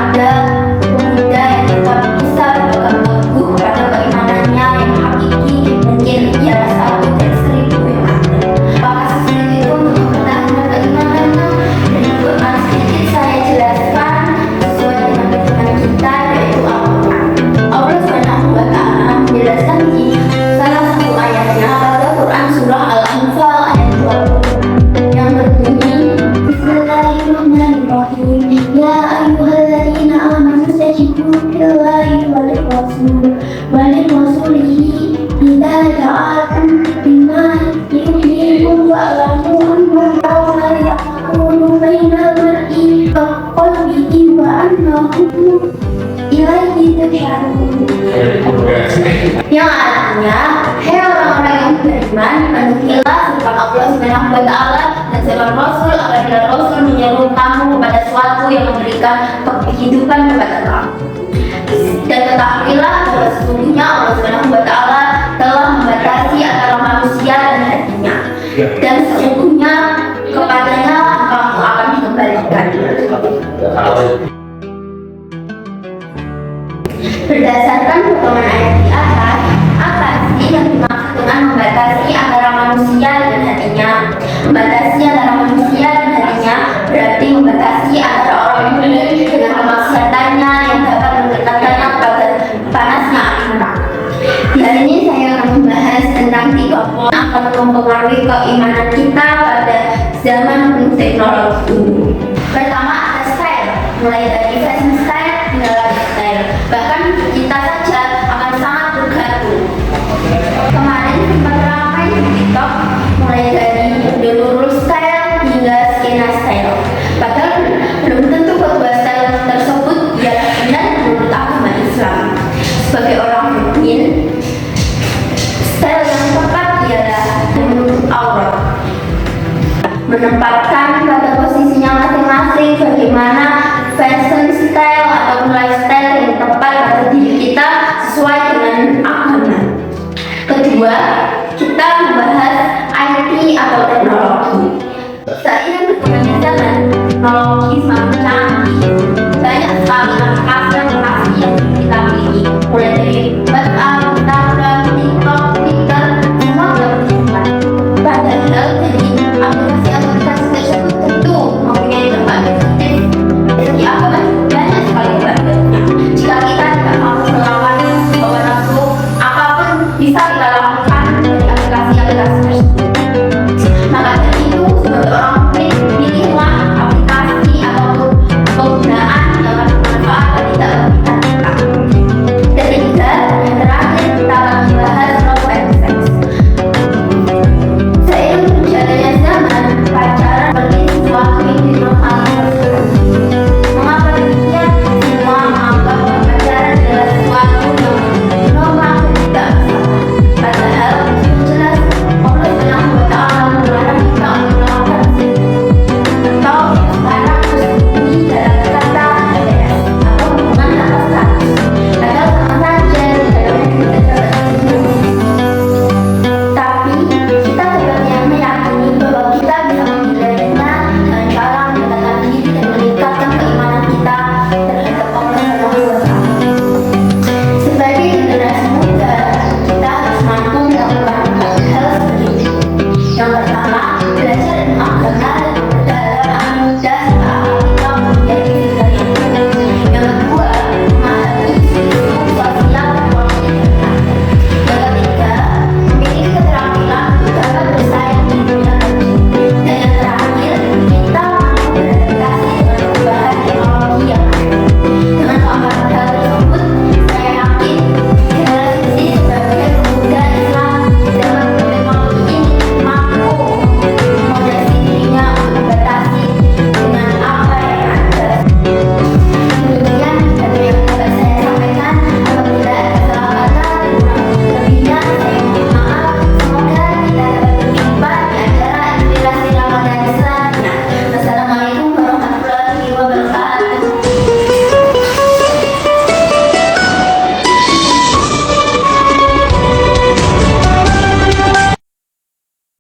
ada pemuda yang tetap bisa berpegang teguh pada keimanannya yang hakiki, mungkin ialah satu dari 1000 yang ada. Maka sesulit itu untuk mempertahankan keimanannya, dan ikut sedikit saya jelaskan sesuai dengan pedoman kita, yaitu Al-Quran. Allah Subhanahu wa Ta'ala menjelaskan di salah satu ayatnya pada Quran surah Al-Anfal ayat 20 yang berbunyi, Bismillahirrahmanirrahim. Ya ayyuhalladzina amanu istajibu lillahi walirrasulihi idza da'akum lima yuhyikum wa'lamu annahu la yaqulu bainal mar'i wa qalbihi wa annahu ilaihi turja'un. Yang artinya, hai orang-orang yang beriman, penuhilah firman Allah Subhanahu wa Ta'ala dan firman Rasul, apabila Rasul menyeru kamu kepada sesuatu yang memberikan kehidupan kepada kamu. Dan ketahuilah bahwa sesungguhnya Allah Subhanahu wa Ta'ala telah membatasi antara manusia dan hatinya, dan sesungguhnya kepadanya kamu akan dikembalikan. Berdasarkan potongan ayat di atas, apa sih yang dimaksud dengan membatasi antara manusia dan hatinya? Membatasi antara manusia dan hatinya berarti membatasi antara orang ini dengan kemaksiatannya yang dapat mendekatkannya kepada panasnya api neraka. Di hari ini saya akan membahas tentang 3 poin akan mempengaruhi keimanan kita pada zaman penuh teknologi ini. Pertama, ada style, mulai dari fashion style hingga lifestyle. Bahkan kita saja akan sangat bergantung. Kemarin sempat ramai di TikTok, mulai dari Nurul style hingga skena style. Padahal belum tentu kedua style tersebut ialah benar menurut agama Islam. Sebagai orang mukmin, style yang tepat ialah menutup aurat, menempatkan